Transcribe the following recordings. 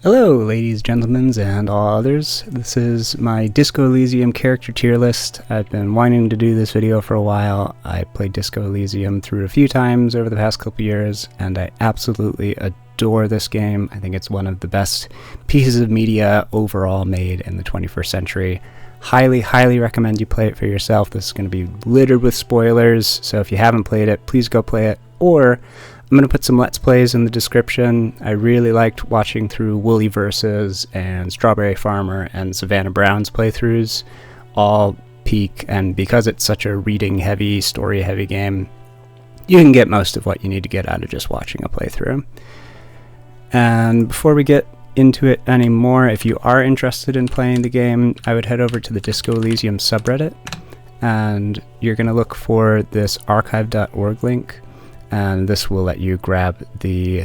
Hello, ladies, gentlemen, and all others. This is my Disco Elysium character tier list. I've been wanting to do this video for a while. I played Disco Elysium through a few times over the past couple years, and I absolutely adore this game. I think it's one of the best pieces of media overall made in the 21st century. Highly recommend you play it for yourself. This is going to be littered with spoilers, so if you haven't played it, please go play it, or I'm going to put some Let's Plays in the description. I really liked watching through Woolly Versus and Strawberry Farmer and Savannah Brown's playthroughs, all peak, and because it's such a reading-heavy, story-heavy game, you can get most of what you need to get out of just watching a playthrough. And before we get into it anymore, if you are interested in playing the game, I would head over to the Disco Elysium subreddit, and you're going to look for this archive.org link. And this will let you grab the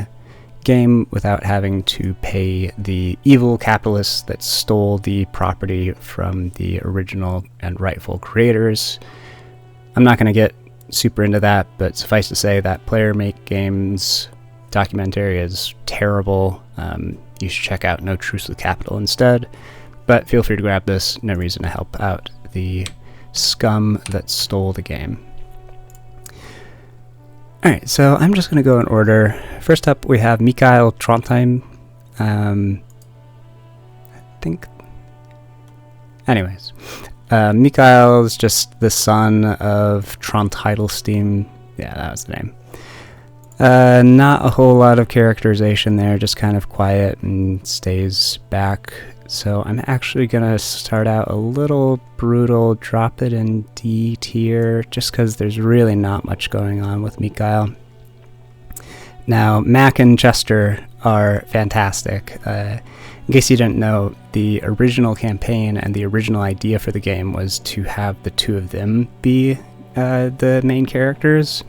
game without having to pay the evil capitalists that stole the property from the original and rightful creators. I'm not going to get super into that, but suffice to say that Player Make Games documentary is terrible. You should check out No Truce with Capital instead, but feel free to grab this. No reason to help out the scum that stole the game. Alright, so I'm just going to go in order. First up, we have Mikael Trondheim. I think... Anyways. Mikael is just the son of Trond Heidelstein. Yeah, that was the name. Not a whole lot of characterization there, just kind of quiet and stays back. So I'm actually going to start out a little brutal, drop it in D tier, just because there's really not much going on with Mikael. Now, Mac and Chester are fantastic. In case you didn't know, the original campaign and the original idea for the game was to have the two of them be the main characters.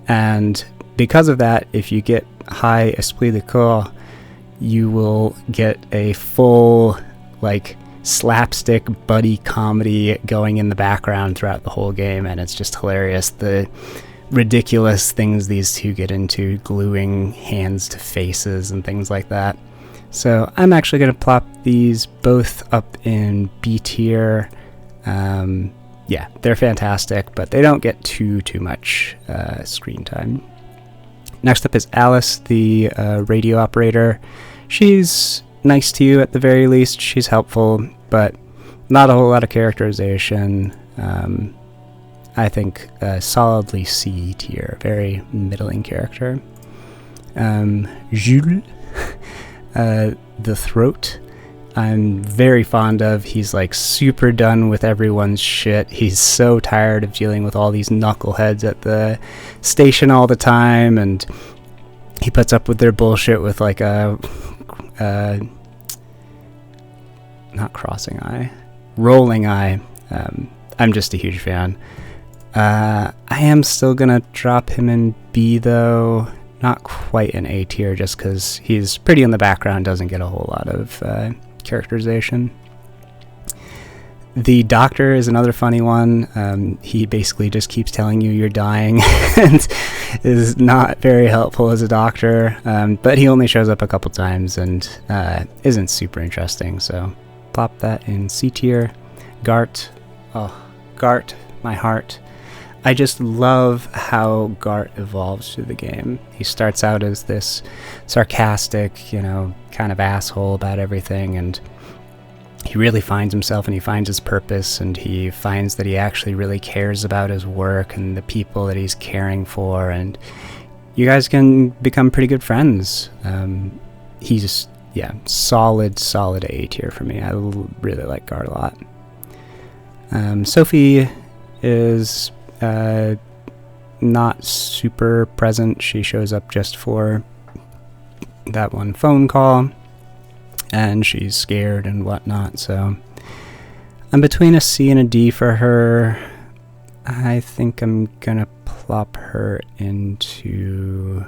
And because of that, if you get high esprit de corps, you will get a full, like, slapstick buddy comedy going in the background throughout the whole game, and it's just hilarious. The ridiculous things these two get into, gluing hands to faces and things like that. So I'm actually going to plop these both up in B tier. Yeah, they're fantastic, but they don't get too much screen time. Next up is Alice, the radio operator. She's nice to you at the very least. She's helpful, but not a whole lot of characterization. I think solidly C tier, very middling character. Jules, the throat, I'm very fond of. He's like super done with everyone's shit. He's so tired of dealing with all these knuckleheads at the station all the time, and he puts up with their bullshit with like a not crossing eye, rolling eye. I'm just a huge fan. I am still gonna drop him in B though, not quite in A tier, just because he's pretty in the background, doesn't get a whole lot of characterization. The doctor is another funny one. He basically just keeps telling you you're dying and is not very helpful as a doctor, but he only shows up a couple times and isn't super interesting, so plop that in C tier. Gart, oh, Gart, my heart. I just love how Gart evolves through the game. He starts out as this sarcastic, kind of asshole about everything, and he really finds himself and he finds his purpose, and he finds that he actually really cares about his work and the people that he's caring for, and you guys can become pretty good friends. He's, solid A tier for me. I really like Gart a lot. Sophie is not super present. She shows up just for that one phone call, and she's scared and whatnot, so I'm between a C and a D for her. I think I'm gonna plop her into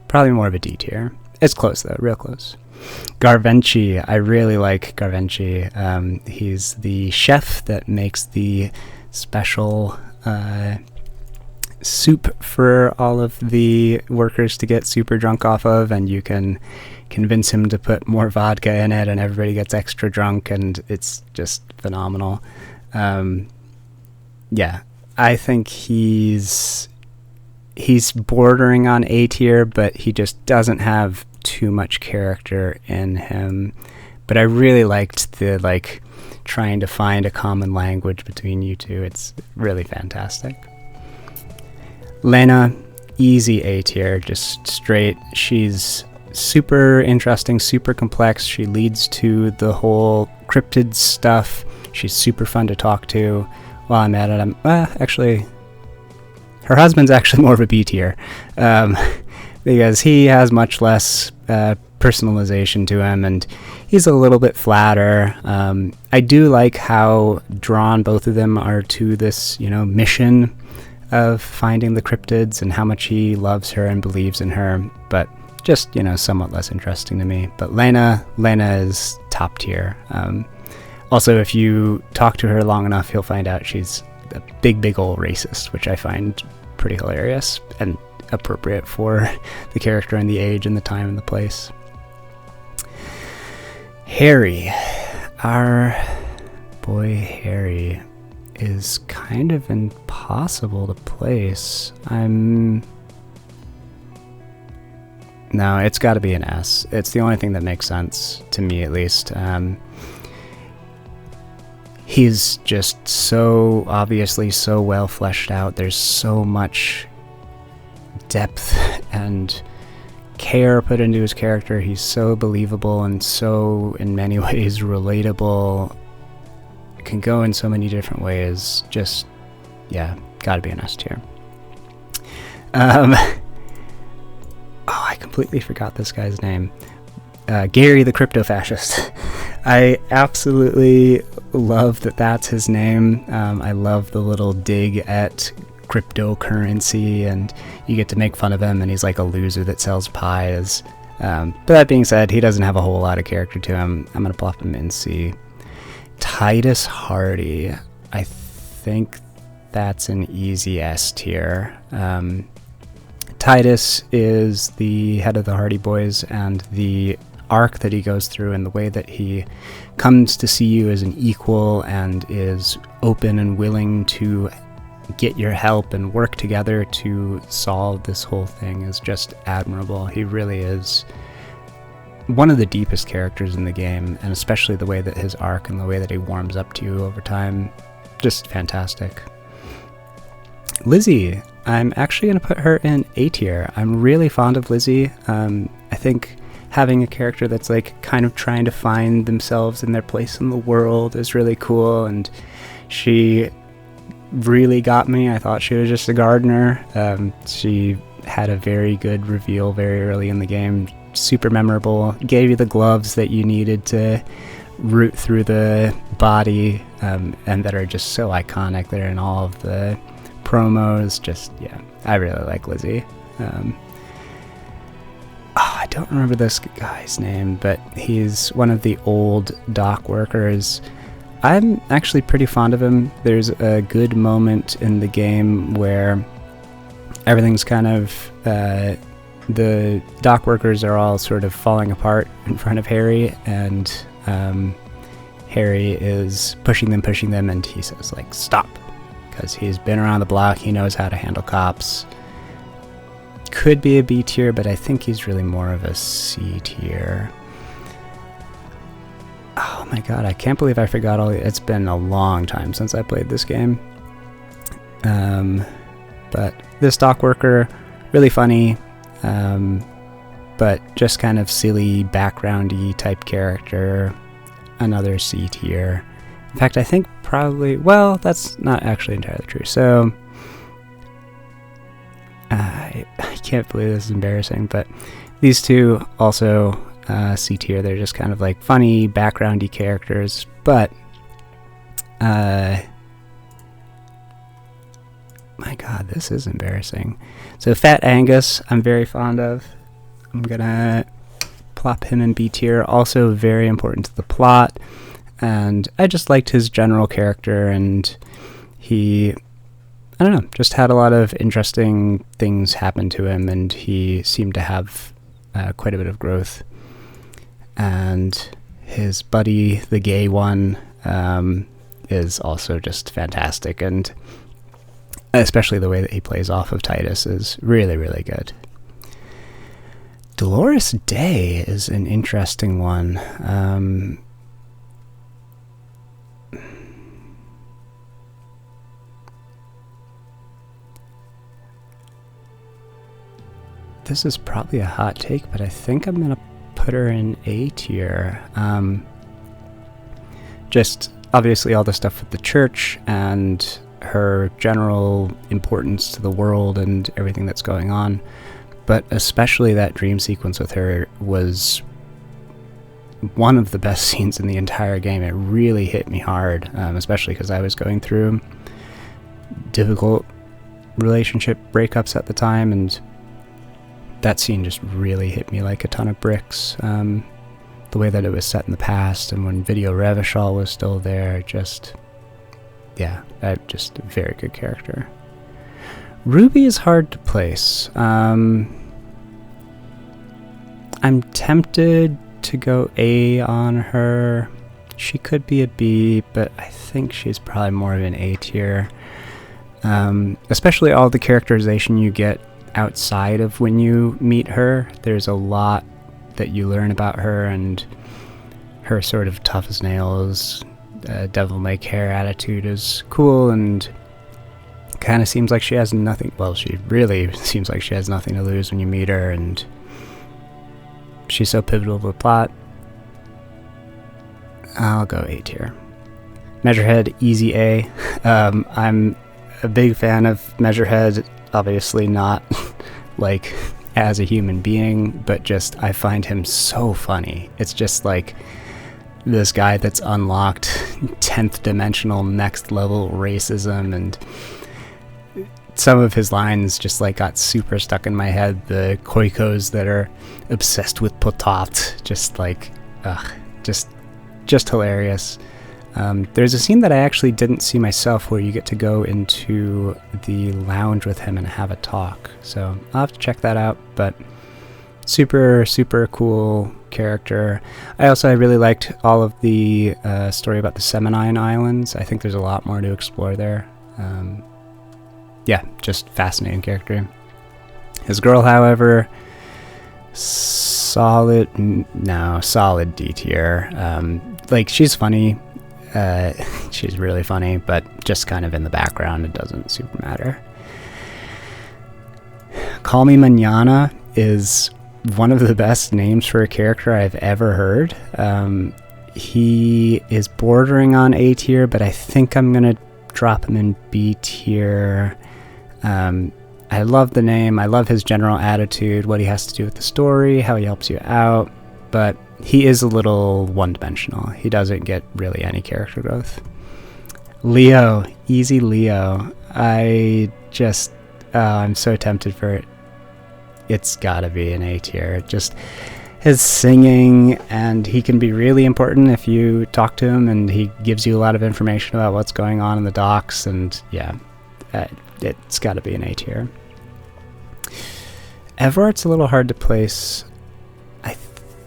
probably more of a D tier. It's close though, real close. Garvenchi, I really like Garvenchi. He's the chef that makes the special soup for all of the workers to get super drunk off of, and you can convince him to put more vodka in it, and everybody gets extra drunk, and it's just phenomenal. Yeah, I think he's bordering on A tier, but he just doesn't have too much character in him. But I really liked the trying to find a common language between you two. It's really fantastic. Lena, easy A tier, just straight. She's super interesting, super complex. She leads to the whole cryptid stuff. She's super fun to talk to. While I'm at it, actually, her husband's actually more of a B tier, because he has much less personalization to him, and he's a little bit flatter. I do like how drawn both of them are to this, mission of finding the cryptids, and how much he loves her and believes in her, but just, somewhat less interesting to me. But Lena is top tier. Also, if you talk to her long enough, you'll find out she's a big old racist, which I find pretty hilarious and appropriate for the character and the age and the time and the place. Harry. Our boy Harry is kind of impossible to place. No, it's got to be an S. It's the only thing that makes sense to me, at least. He's just so obviously so well fleshed out. There's so much depth and care put into his character. He's so believable and so, in many ways, relatable. It can go in so many different ways. Just, yeah, gotta be an S tier. Oh, I completely forgot this guy's name. Gary the Crypto Fascist. I absolutely love that that's his name. I love the little dig at cryptocurrency, and you get to make fun of him, and he's like a loser that sells pies. But that being said, he doesn't have a whole lot of character to him. I'm going to plop him in C. Titus Hardy. I think that's an easy S tier. Titus is the head of the Hardy Boys, and the arc that he goes through and the way that he comes to see you as an equal and is open and willing to get your help and work together to solve this whole thing is just admirable. He really is one of the deepest characters in the game, and especially the way that his arc and the way that he warms up to you over time, just fantastic. Lizzie, I'm actually going to put her in A tier. I'm really fond of Lizzie. I think having a character that's kind of trying to find themselves in their place in the world is really cool, and she really got me. I thought she was just a gardener. She had a very good reveal very early in the game, super memorable, gave you the gloves that you needed to root through the body, and that are just so iconic. They're in all of the promos. Just, yeah, I really like Lizzie. I don't remember this guy's name, but he's one of the old dock workers. I'm actually pretty fond of him. There's a good moment in the game where everything's kind of, the dock workers are all sort of falling apart in front of Harry, and Harry is pushing them, and he says, stop, because he's been around the block, he knows how to handle cops. Could be a B tier, but I think he's really more of a C tier. Oh my god, I can't believe I forgot it's been a long time since I played this game. But this dock worker, really funny, but just kind of silly, backgroundy type character. Another C tier. In fact, I think probably, well, that's not actually entirely true. So, I can't believe this is embarrassing, but these two also C tier. They're just kind of funny, backgroundy characters, but my god, this is embarrassing. So Fat Angus, I'm very fond of. I'm gonna plop him in B tier. Also very important to the plot, and I just liked his general character, and he I don't know, just had a lot of interesting things happen to him, and he seemed to have quite a bit of growth. And his buddy, the gay one, is also just fantastic, and especially the way that he plays off of Titus is really, really good. Dolores Day is an interesting one. This is probably a hot take, but I think I'm going to put her in A tier. Just obviously all the stuff with the church and her general importance to the world and everything that's going on. But especially that dream sequence with her was one of the best scenes in the entire game. It really hit me hard, especially because I was going through difficult relationship breakups at the time, and that scene just really hit me like a ton of bricks. The way that it was set in the past, and when Video Revachol was still there, just a very good character. Ruby is hard to place. I'm tempted to go A on her. She could be a B, but I think she's probably more of an A tier. Especially all the characterization you get outside of when you meet her. There's a lot that you learn about her, and her sort of tough as nails, devil-may-care attitude is cool, and kind of seems like she has nothing. Well, she really seems like she has nothing to lose when you meet her, and she's so pivotal to the plot. I'll go A tier. Measurehead, easy A. I'm a big fan of Measurehead, obviously not like as a human being, but just I find him so funny. It's just like this guy that's unlocked 10th dimensional next level racism, and some of his lines just like got super stuck in my head. The Koikos that are obsessed with potat, just like just hilarious. There's a scene that I actually didn't see myself where you get to go into the lounge with him and have a talk, so I'll have to check that out. But super, super cool character. I really liked all of the story about the Semenine Islands. I think there's a lot more to explore there. Just fascinating character. His girl, however, solid D tier. Like, she's funny. She's really funny, but just kind of in the background. It doesn't super matter. Call Me Manana is one of the best names for a character I've ever heard. He is bordering on A tier, but I think I'm gonna drop him in B tier. I love the name. I love his general attitude, what he has to do with the story, how he helps you out, but he is a little one-dimensional. He doesn't get really any character growth. Leo, easy Leo. I'm so tempted for it. It's gotta be an A tier. Just his singing, and he can be really important if you talk to him, and he gives you a lot of information about what's going on in the docks, and it's gotta be an A tier. Everart's a little hard to place. I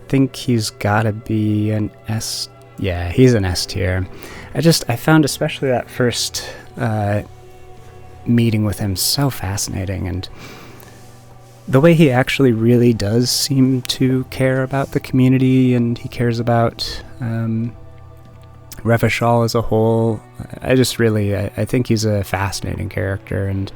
think he's gotta be an S. Yeah, he's an S tier. I found especially that first meeting with him so fascinating, and the way he actually really does seem to care about the community, and he cares about Revachol as a whole. I think he's a fascinating character, and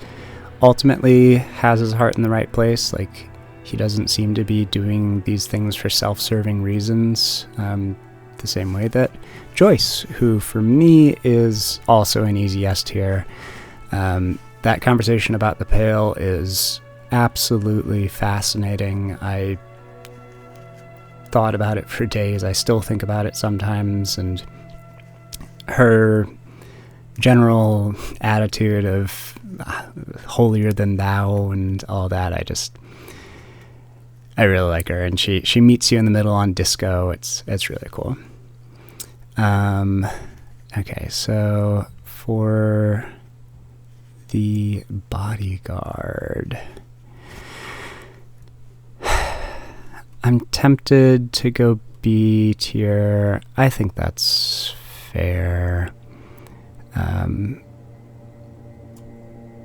ultimately has his heart in the right place. Like, he doesn't seem to be doing these things for self-serving reasons, the same way that Joyce, who for me is also an easy S tier. That conversation about the Pale is absolutely fascinating. I thought about it for days. I still think about it sometimes, and her general attitude of holier than thou and all that, I really like her, and she meets you in the middle on Disco. It's really cool. Okay, so for the bodyguard. I'm tempted to go B tier. I think that's fair.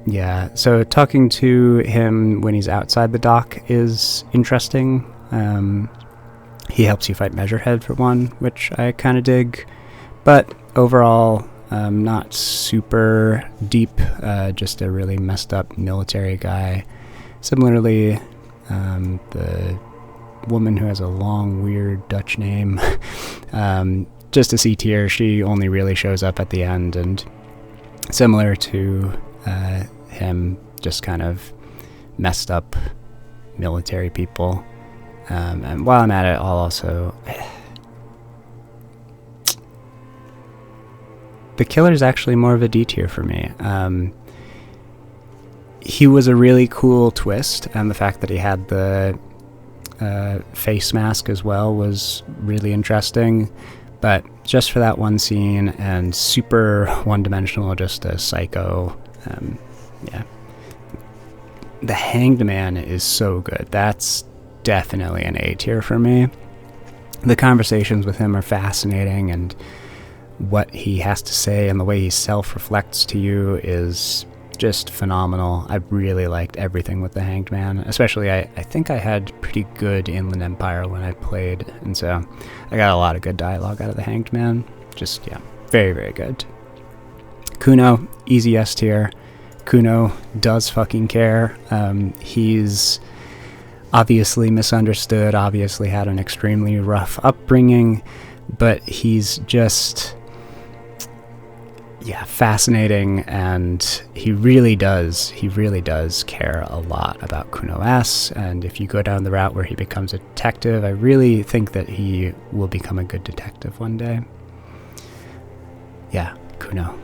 Yeah, so talking to him when he's outside the dock is interesting. He helps you fight Measurehead for one, which I kind of dig. But overall, not super deep, just a really messed up military guy. Similarly, the woman who has a long, weird Dutch name, just a C tier. She only really shows up at the end, and similar to him, just kind of messed up military people. And while I'm at it, I'll also... The killer's actually more of a D tier for me. He was a really cool twist, and the fact that he had the face mask as well was really interesting. But just for that one scene, and super one-dimensional, just a psycho, yeah. The Hanged Man is so good. That's definitely an A tier for me. The conversations with him are fascinating, and what he has to say and the way he self-reflects to you is just phenomenal. I really liked everything with the Hanged Man, especially I think I had pretty good Inland Empire when I played, and so I got a lot of good dialogue out of the Hanged Man. Just, yeah, very, very good. Kuno, easy S tier. Kuno does fucking care. He's obviously misunderstood, obviously had an extremely rough upbringing, but he's just... yeah, fascinating, and he really does care a lot about Kuno S, and if you go down the route where he becomes a detective, I really think that he will become a good detective one day. Yeah, Kuno.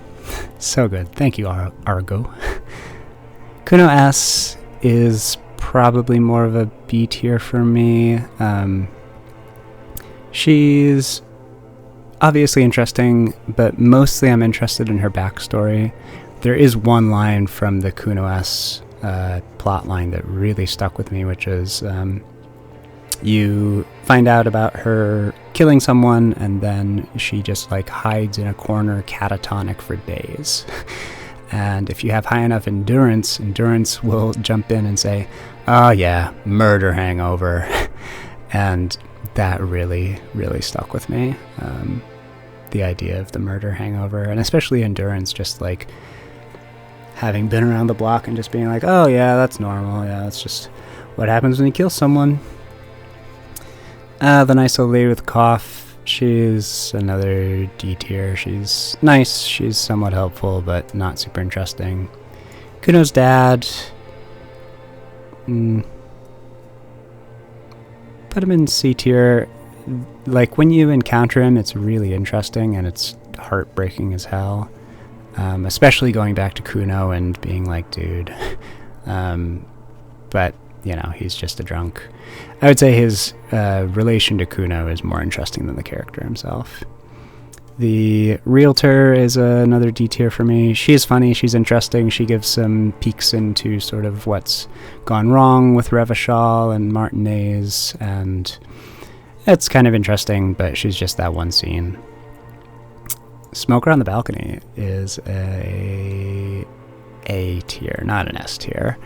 So good. Thank you, Argo. Kuno S is probably more of a B tier for me. She's obviously interesting, but mostly I'm interested in her backstory. There is one line from the Kuno S plot line that really stuck with me, which is you find out about her killing someone, and then she just like hides in a corner catatonic for days. And if you have high enough endurance will jump in and say, oh yeah, murder hangover. And that really, really stuck with me. The idea of the murder hangover, and especially endurance, just like having been around the block and just being like, oh yeah, that's normal. Yeah, that's just what happens when you kill someone. The nice old lady with the cough, she's another D tier. She's nice, she's somewhat helpful, but not super interesting. Kuno's dad, put him in C tier. Like, when you encounter him, it's really interesting, and it's heartbreaking as hell. Especially going back to Kuno and being like, dude. But, you know, he's just a drunk. I would say his relation to Kuno is more interesting than the character himself. The realtor is another D tier for me. She's funny, she's interesting, she gives some peeks into sort of what's gone wrong with Revachol and Martinez, and it's kind of interesting, but she's just that one scene. Smoker on the Balcony is a tier, not an S tier.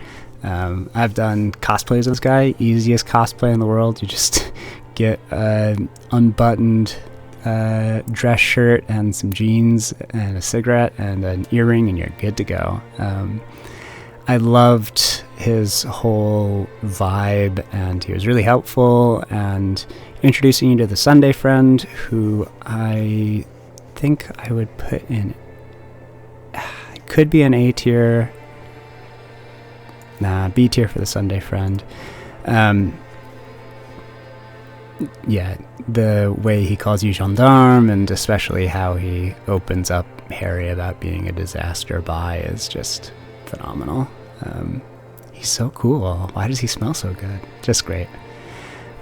I've done cosplays of this guy. Easiest cosplay in the world. You just get an unbuttoned dress shirt and some jeans and a cigarette and an earring, and you're good to go. I loved his whole vibe, and he was really helpful, and introducing you to the Sunday Friend, who I think I would put in... It could be an A tier. Nah, B tier for the Sunday Friend. Yeah, the way he calls you gendarme, and especially how he opens up Harry about being a disaster buy, is just phenomenal. He's so cool. Why does he smell so good? Just great.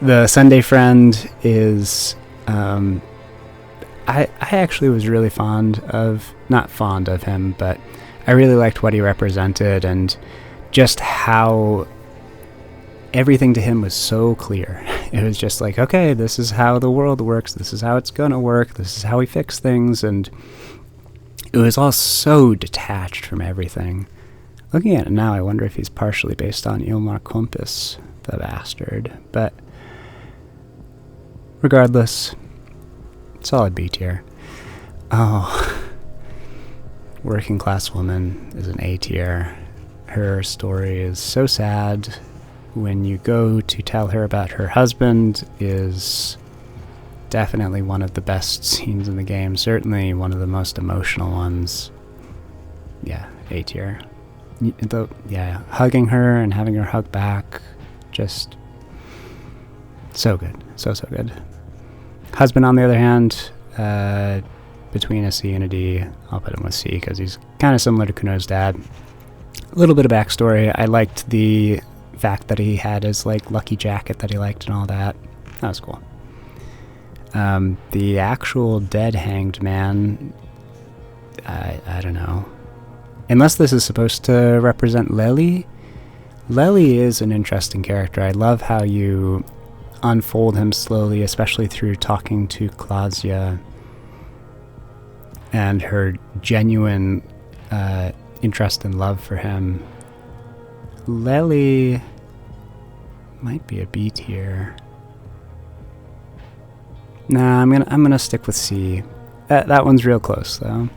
The Sunday Friend is... I actually was really not fond of him, but I really liked what he represented, and just how everything to him was so clear. It was just like, okay, this is how the world works, this is how it's gonna work, this is how we fix things, and it was all so detached from everything. Looking at it now, I wonder if he's partially based on Ilmar Kompis, the bastard. But regardless, solid B tier. Oh, Working Class Woman is an A tier. Her story is so sad. When you go to tell her about her husband, is definitely one of the best scenes in the game. Certainly one of the most emotional ones. Yeah, A tier. Yeah, hugging her and having her hug back, just so good. So good. Husband, on the other hand, between a C and a D, I'll put him with C because he's kind of similar to Kuno's dad. A little bit of backstory. I liked the fact that he had his like lucky jacket that he liked and all that. That was cool. The actual dead hanged man, I don't know. Unless this is supposed to represent Lely. Lely is an interesting character. I love how you unfold him slowly, especially through talking to Klausya and her genuine interest and love for him. Lely might be a B tier. Nah, I'm gonna stick with C. That one's real close though.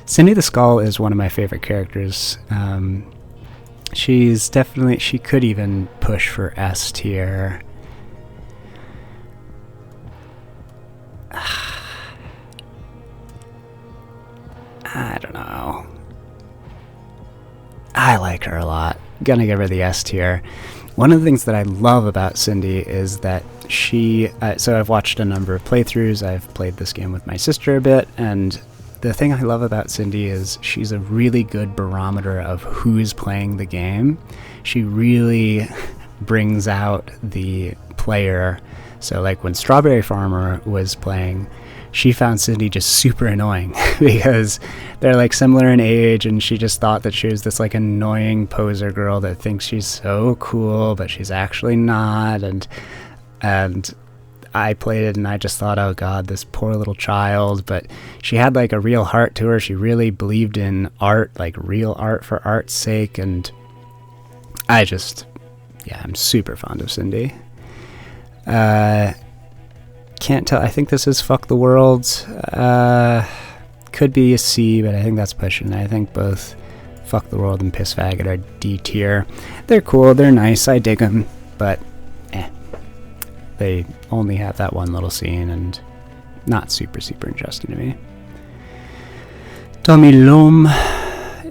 Cindy the Skull is one of my favorite characters. She could even push for S tier. I don't know. I like her a lot. Gonna give her the S tier. One of the things that I love about Cindy is that she... so I've watched a number of playthroughs. I've played this game with my sister a bit, and the thing I love about Cindy is she's a really good barometer of who's playing the game. She really brings out the player. So like when Strawberry Farmer was playing, she found Cindy just super annoying because they're like similar in age, and she just thought that she was this like annoying poser girl that thinks she's so cool, but she's actually not. And I played it and I just thought, oh god, this poor little child. But she had like a real heart to her. She really believed in art, like real art for art's sake. And I'm super fond of Cindy. Can't tell. I think this is Fuck the World. Could be a C, but I think that's pushing. I think both Fuck the World and Piss Faggot are D tier. They're cool, they're nice, I dig them, but they only have that one little scene and not super interesting to me. Tommy Lom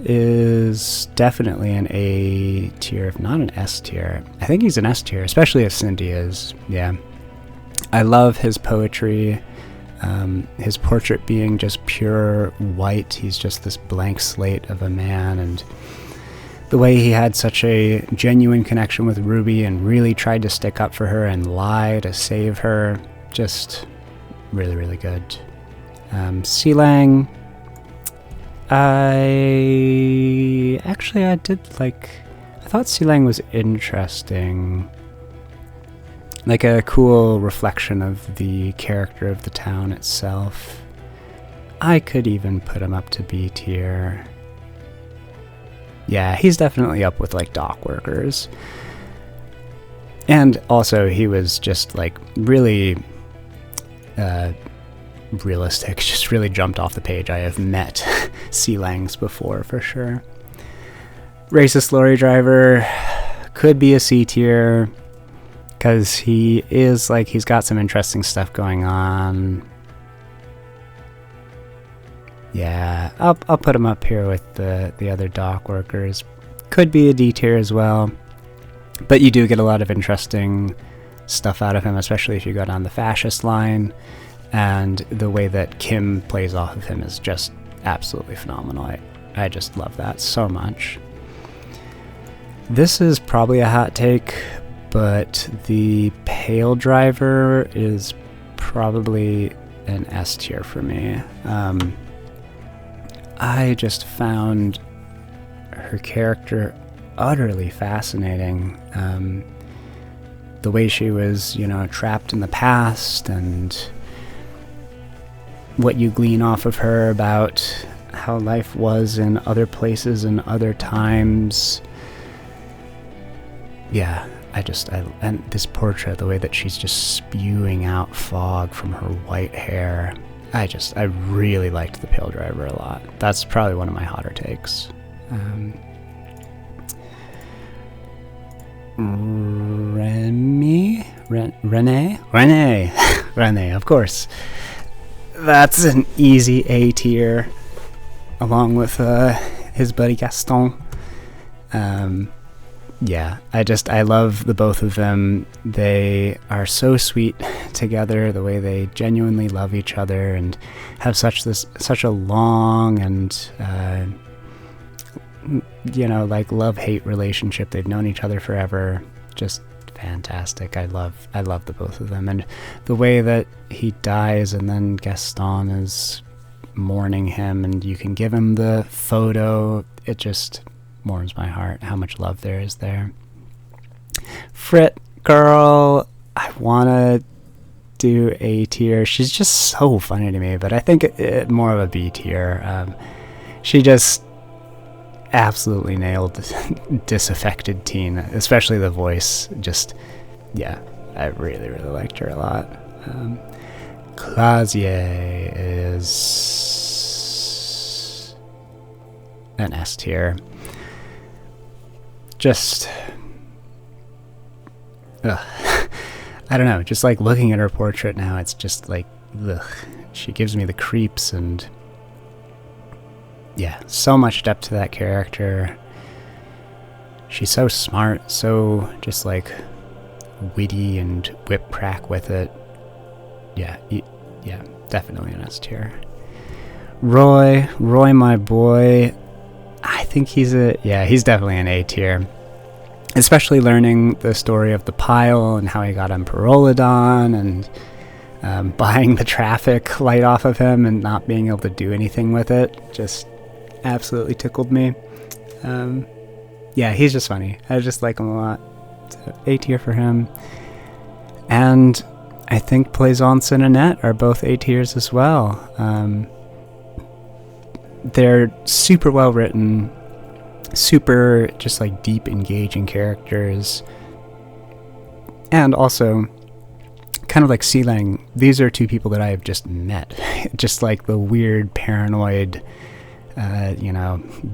is definitely an A tier, if not an S tier. I think he's an S tier, especially if Cindy is. Yeah. I love his poetry, his portrait being just pure white. He's just this blank slate of a man, and the way he had such a genuine connection with Ruby and really tried to stick up for her and lie to save her, just really good. Sealang, I thought Sealang was interesting. Like a cool reflection of the character of the town itself. I could even put him up to B tier. Yeah, he's definitely up with like dock workers. And also he was just like really realistic, just really jumped off the page. I have met Sealangs before for sure. Racist lorry driver could be a C tier. Because he is like, he's got some interesting stuff going on. Yeah, I'll put him up here with the other dock workers. Could be a D tier as well. But you do get a lot of interesting stuff out of him, especially if you go down the fascist line. And the way that Kim plays off of him is just absolutely phenomenal. I just love that so much. This is probably a hot take, but the Pale Driver is probably an S tier for me. I just found her character utterly fascinating. The way she was, you know, trapped in the past, and what you glean off of her about how life was in other places and other times. Yeah, and this portrait, the way that she's just spewing out fog from her white hair. I really liked the Pale Driver a lot. That's probably one of my hotter takes. Rene, of course. That's an easy A tier, along with his buddy Gaston. Yeah, I love the both of them. They are so sweet together, the way they genuinely love each other and have such a long and you know, like love-hate relationship. They've known each other forever. Just fantastic. I love the both of them, and the way that he dies and then Gaston is mourning him and you can give him the photo. It just warms my heart how much love there is there. Frit girl, I want to do A tier. She's just so funny to me, but I think it more of a B tier. She just absolutely nailed disaffected teen, especially the voice. Just, yeah, I really liked her a lot. Clasier is an S tier. Just, I don't know, just like looking at her portrait now, it's just like, ugh. She gives me the creeps, and yeah, so much depth to that character. She's so smart, so just like witty and whip crack with it. Yeah, definitely an S tier. Roy, my boy, I think he's definitely an A tier. Especially learning the story of the pile and how he got Emperolodon, and buying the traffic light off of him and not being able to do anything with it. Just absolutely tickled me. Yeah, he's just funny. I just like him a lot. So A tier for him. And I think Plaisance and Annette are both A tiers as well. They're super well written, super just like deep, engaging characters. And also, kind of like Sealang, these are two people that I have just met. Just like the weird, paranoid,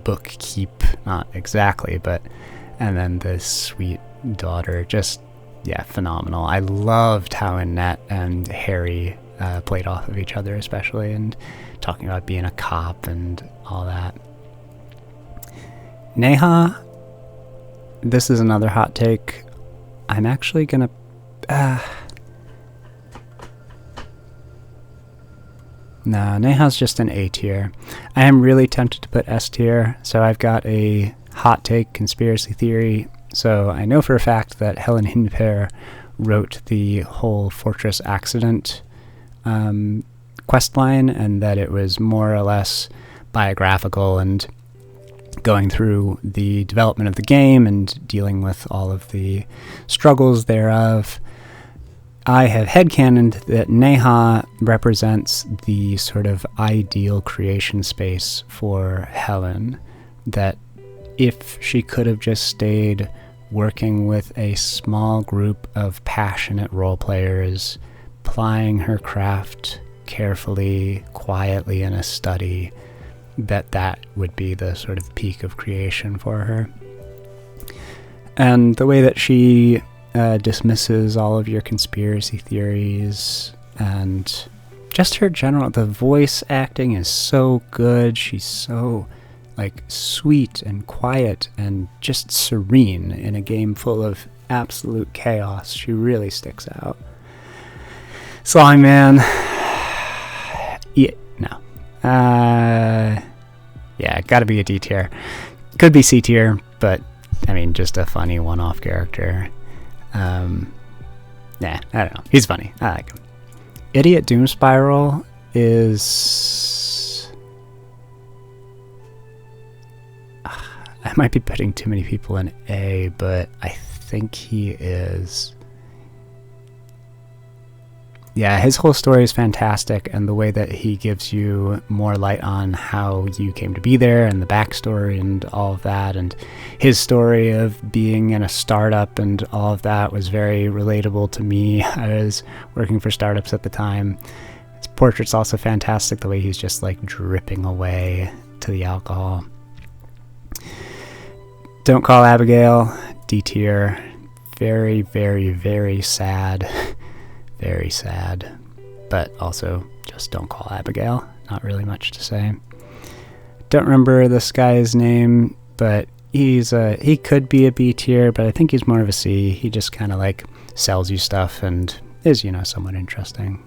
bookkeep, not exactly, but, and then the sweet daughter, just, yeah, phenomenal. I loved how Annette and Harry played off of each other, especially, and talking about being a cop and all that. Neha, this is another hot take. I'm actually gonna nah, Neha's just an A tier. I am really tempted to put S tier, so I've got a hot take conspiracy theory. So I know for a fact that Helen Hinper wrote the whole Fortress Accident questline, and that it was more or less biographical and going through the development of the game and dealing with all of the struggles thereof. I have headcanoned that Neha represents the sort of ideal creation space for Helen, that if she could have just stayed working with a small group of passionate role players, plying her craft carefully, quietly in a study, that would be the sort of peak of creation for her. And the way that she dismisses all of your conspiracy theories, and just her the voice acting is so good. She's so like sweet and quiet and just serene in a game full of absolute chaos. She really sticks out. Slime Man, yeah, no, yeah, gotta be a D tier. Could be C tier, but I mean, just a funny one-off character. I don't know. He's funny. I like him. Idiot Doom Spiral is... I might be putting too many people in A, but I think he is. Yeah, his whole story is fantastic, and the way that he gives you more light on how you came to be there and the backstory and all of that, and his story of being in a startup and all of that was very relatable to me. I was working for startups at the time. His portrait's also fantastic, the way he's just like dripping away to the alcohol. Don't Call Abigail, D tier. Very, very, very sad. Very sad, but also just Don't Call Abigail. Not really much to say. Don't remember this guy's name, but he could be a B tier, but I think he's more of a C. He just kind of like sells you stuff and is, somewhat interesting.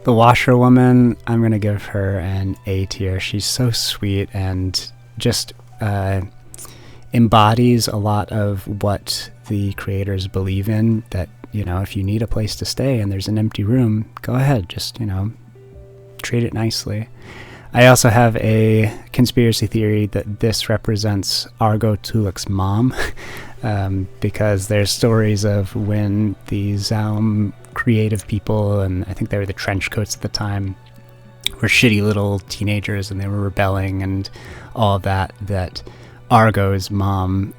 The washerwoman, I'm gonna give her an A tier. She's so sweet and just embodies a lot of what the creators believe in, that if you need a place to stay and there's an empty room, go ahead, just treat it nicely. I also have a conspiracy theory that this represents Argo Tuluk's mom, because there's stories of when the Zaum creative people, and I think they were the trench coats at the time, were shitty little teenagers and they were rebelling and all of that, that Argo's mom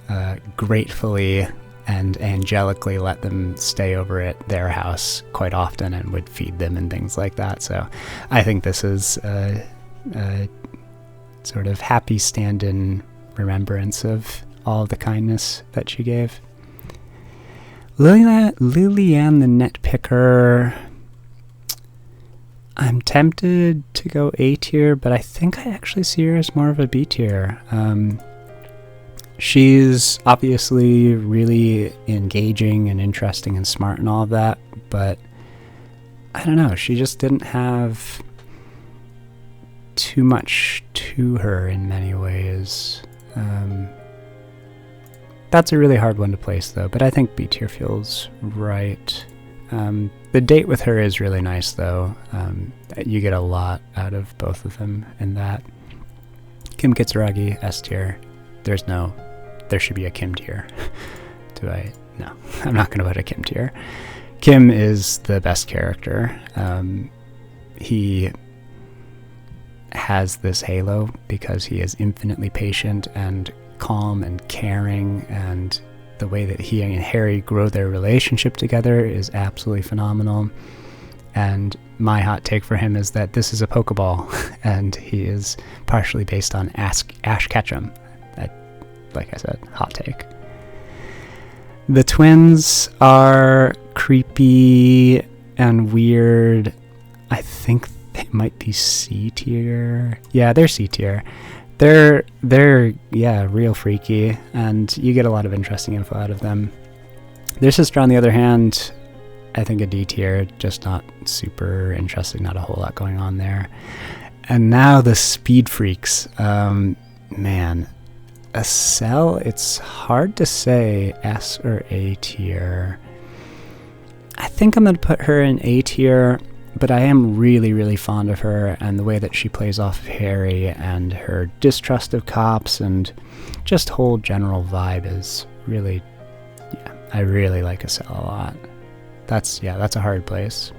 gratefully and angelically let them stay over at their house quite often and would feed them and things like that. So I think this is a sort of happy stand-in remembrance of all the kindness that she gave. Lilianne the Netpicker, I'm tempted to go A tier, but I think I actually see her as more of a B tier. She's obviously really engaging and interesting and smart and all of that, but I don't know, she just didn't have too much to her in many ways. That's a really hard one to place though, but I think B tier feels right. The date with her is really nice though. You get a lot out of both of them in that. Kim Kitsuragi, S tier. There should be a Kim tier. No, I'm not going to put a Kim tier. Kim is the best character. He has this halo because he is infinitely patient and calm and caring, and the way that he and Harry grow their relationship together is absolutely phenomenal. And my hot take for him is that this is a Pokeball, and he is partially based on Ash Ketchum. Like I said, hot take. The twins are creepy and weird. I think they might be C tier. Yeah, they're C tier. They're real freaky, and you get a lot of interesting info out of them. Their sister, on the other hand, I think a D tier, just not super interesting, not a whole lot going on there. And now the speed freaks. Man, Estelle, it's hard to say S or A tier. I think I'm going to put her in A tier, but I am really, really fond of her and the way that she plays off of Harry and her distrust of cops and just whole general vibe is really, I really like Estelle a lot. That's a hard place.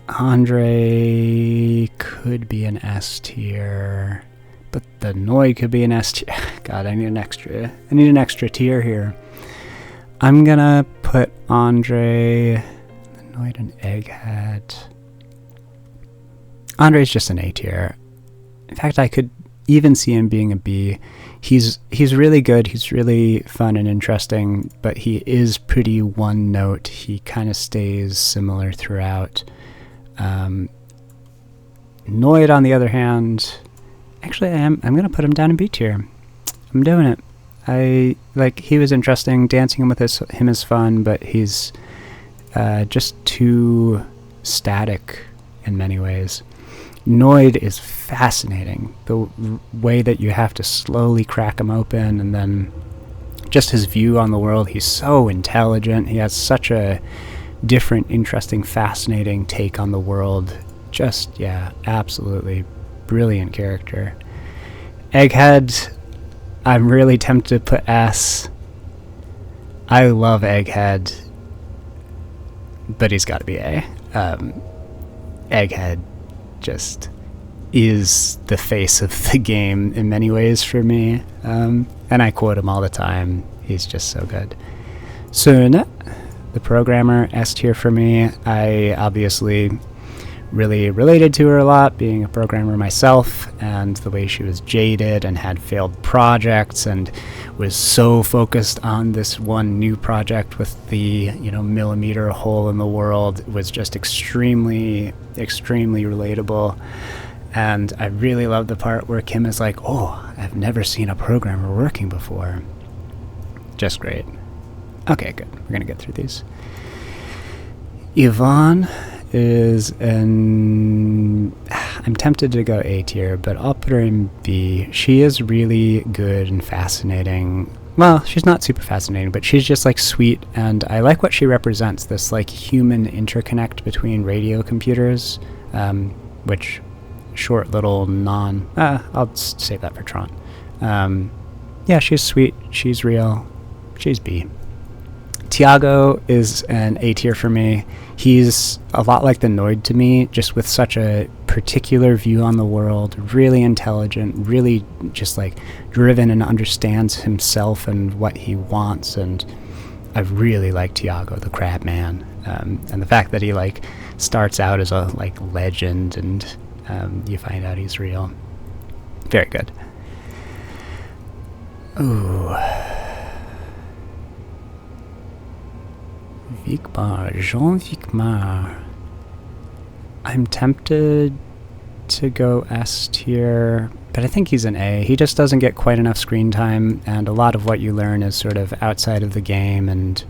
Andre could be an S tier. But the Noi could be an S tier. God, I need an extra tier here. I'm gonna put Andre, the Noi and Egghead. Andre's just an A tier. In fact, I could even see him being a B. He's really good. He's really fun and interesting, but he is pretty one note. He kind of stays similar throughout. Noid, on the other hand, actually, I'm going to put him down in B tier. I'm doing it. He was interesting. Dancing with him is fun, but he's just too static in many ways. Noid is fascinating. The way that you have to slowly crack him open, and then just his view on the world. He's so intelligent. He has such a different, interesting, fascinating take on the world. Just, absolutely brilliant character. Egghead, I'm really tempted to put S. I love Egghead, but he's got to be A. Egghead just is the face of the game in many ways for me, and I quote him all the time. He's just so good. Sune, the programmer, S tier for me. I obviously really related to her a lot, being a programmer myself, and the way she was jaded and had failed projects and was so focused on this one new project with the, millimeter hole in the world, was just extremely relatable. And I really love the part where Kim is like, oh, I've never seen a programmer working before. Just great. Okay, good. We're gonna get through these. Yvonne is I'm tempted to go A tier, but I'll put her in B. She is really good and fascinating. Well, she's not super fascinating, but she's just like sweet, and I like what she represents, this like human interconnect between radio computers, which short little I'll save that for Tron. Yeah, she's sweet, she's real, she's B. Tiago is an A tier for me. He's a lot like the Noid to me, just with such a particular view on the world, really intelligent, really just like driven and understands himself and what he wants. And I really like Tiago, the crab man. And the fact that he like starts out as a like legend and you find out he's real. Very good. Ooh. Vicmar, Jean Vicmar. I'm tempted to go S tier, but I think he's an A. He just doesn't get quite enough screen time, and a lot of what you learn is sort of outside of the game, and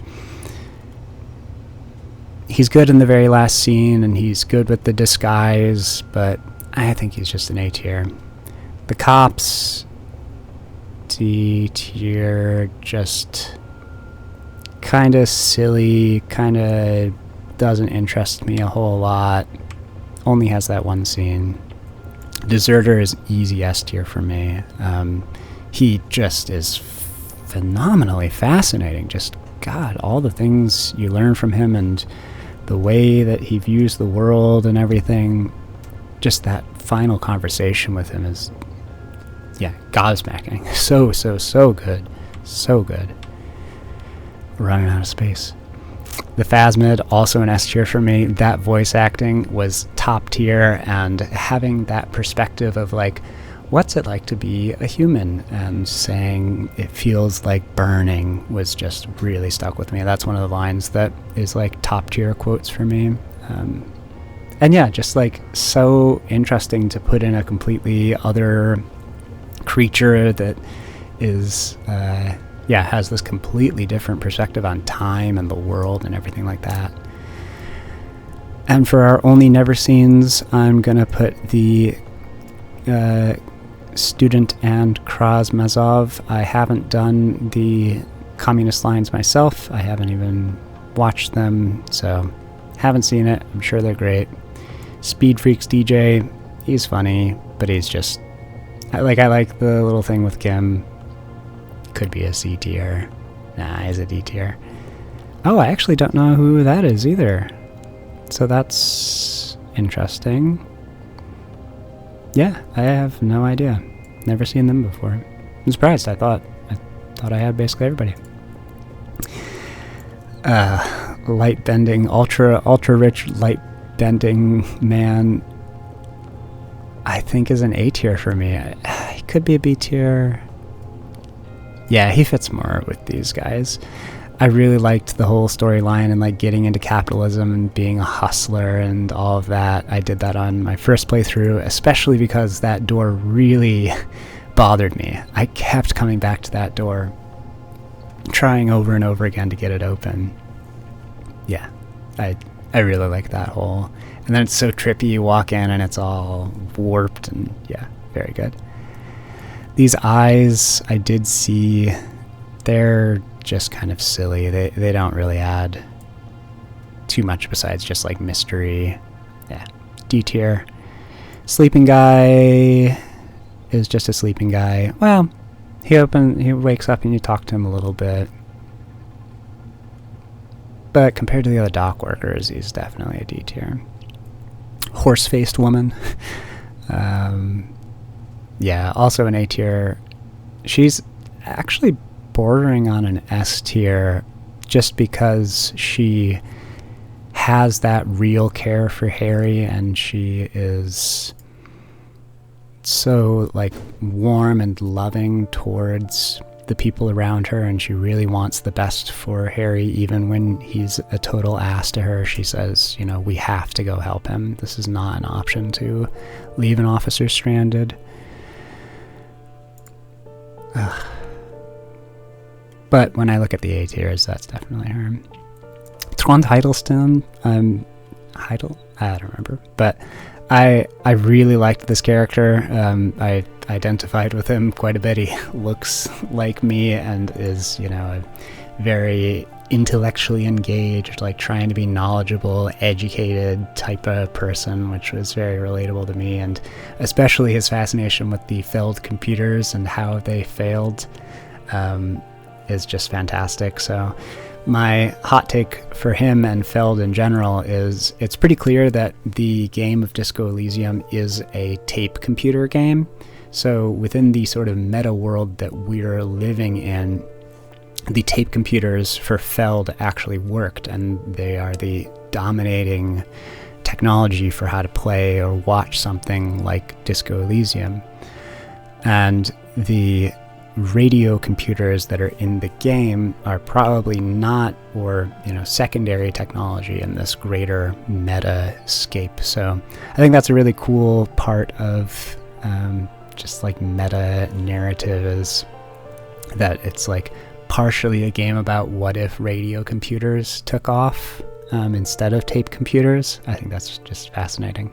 he's good in the very last scene, and he's good with the disguise, but I think he's just an A tier. The cops, D tier, just kind of silly, kind of doesn't interest me a whole lot. Only has that one scene. Deserter is easy S tier for me. He just is phenomenally fascinating. Just, God, all the things you learn from him and the way that he views the world and everything. Just that final conversation with him is, gobsmacking. So good. So good. Running out of space. The Phasmid, also an S tier for me. That voice acting was top tier, and having that perspective of like, what's it like to be a human, and saying it feels like burning was just really stuck with me. That's one of the lines that is like top tier quotes for me. And yeah, just like so interesting to put in a completely other creature that is has this completely different perspective on time and the world and everything like that. And for our only never scenes, I'm gonna put the Student and Krasmazov. I haven't done the communist lines myself. I haven't even watched them, so haven't seen it. I'm sure they're great. Speed Freaks DJ, he's funny, but he's just I like the little thing with Kim. Could be a C tier. Nah, he's a D tier. Oh, I actually don't know who that is either. So that's interesting. Yeah, I have no idea. Never seen them before. I'm surprised. I thought I had basically everybody. Light bending, ultra rich light bending man, I think is an A tier for me. He could be a B tier. Yeah, he fits more with these guys. I really liked the whole storyline and like getting into capitalism and being a hustler and all of that. I did that on my first playthrough, especially because that door really bothered me. I kept coming back to that door, trying over and over again to get it open. Yeah, I really like that whole. And then it's so trippy, you walk in and it's all warped, and yeah, very good. These eyes I did see, they're just kind of silly. They don't really add too much besides just like mystery. Yeah, D tier. Sleeping guy, is just a sleeping guy. Well, he wakes up and you talk to him a little bit. But compared to the other dock workers, he's definitely a D tier. Horse-faced woman. Yeah, also an A tier. She's actually bordering on an S tier just because she has that real care for Harry, and she is so like warm and loving towards the people around her, and she really wants the best for Harry. Even when he's a total ass to her, she says, you know, we have to go help him. This is not an option to leave an officer stranded. Ugh. But when I look at the A tiers, that's definitely her. Trond Hiddleston, I don't remember, but I really liked this character. I identified with him quite a bit. He looks like me and is, you know, a very intellectually engaged, like trying to be knowledgeable, educated type of person, which was very relatable to me. And especially his fascination with the failed computers and how they failed is just fantastic. So my hot take for him and Feld in general is it's pretty clear that the game of Disco Elysium is a tape computer game. So within the sort of meta world that we're living in, the tape computers for Feld actually worked, and they are the dominating technology for how to play or watch something like Disco Elysium. And the radio computers that are in the game are probably not, or, you know, secondary technology in this greater meta-scape. So I think that's a really cool part of just like meta narrative, is that it's like partially a game about what if radio computers took off instead of tape computers. I think that's just fascinating.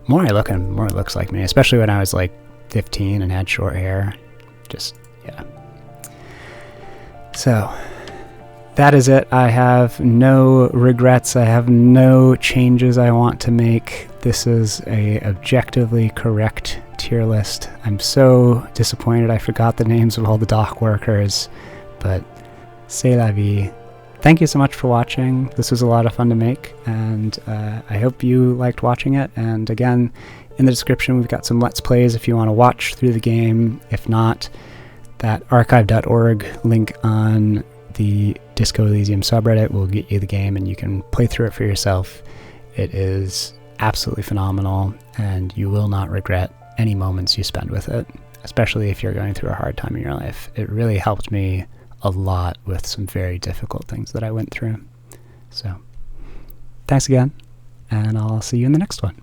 More I look at him, more it looks like me, especially when I was like 15 and had short hair. Just, yeah. So that is it. I have no regrets. I have no changes I want to make. This is a objectively correct tier list. I'm so disappointed I forgot the names of all the dock workers, but c'est la vie. Thank you so much for watching. This was a lot of fun to make, and I hope you liked watching it. And again, in the description we've got some Let's Plays if you want to watch through the game. If not, that archive.org link on the Disco Elysium subreddit will get you the game, and you can play through it for yourself. It is absolutely phenomenal, and you will not regret any moments you spend with it, especially if you're going through a hard time in your life. It really helped me a lot with some very difficult things that I went through. So thanks again, and I'll see you in the next one.